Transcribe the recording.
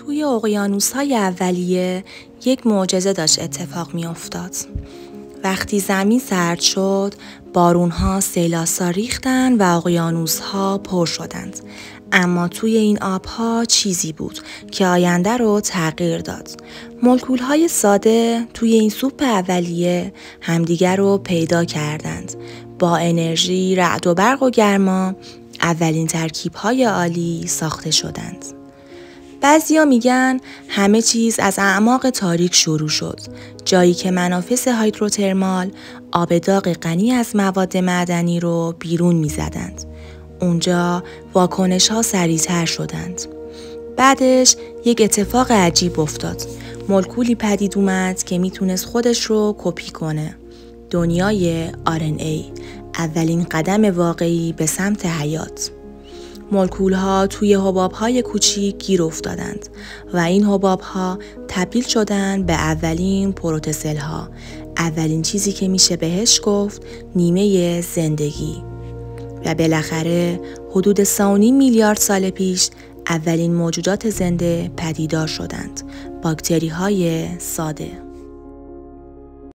توی اقیانوس‌های اولیه یک معجزه داشت اتفاق می‌افتاد. وقتی زمین سرد شد، بارون‌ها سیلاسا ریختن و اقیانوس‌ها پر شدند. اما توی این آب‌ها چیزی بود که آینده رو تغییر داد. مولکول‌های ساده توی این سوپ اولیه همدیگر رو پیدا کردند. با انرژی، رعد و برق و گرما، اولین ترکیب‌های عالی ساخته شدند. بعضیا میگن همه چیز از اعماق تاریک شروع شد، جایی که منافذ هیدروترمال آب داغ غنی از مواد معدنی رو بیرون میزدند. اونجا واکنش‌ها سریع‌تر شدند. بعدش یک اتفاق عجیب افتاد. مولکولی پدید اومد که میتونست خودش رو کپی کنه. دنیای RNA، اولین قدم واقعی به سمت حیات. مولکول‌ها توی حباب‌های کوچیک گیر افتادند و این حباب‌ها تبدیل شدند به اولین پروتوسل‌ها، اولین چیزی که میشه بهش گفت نیمه زندگی. و بالاخره حدود 3.5 میلیارد سال پیش اولین موجودات زنده پدیدار شدند، باکتری‌های ساده.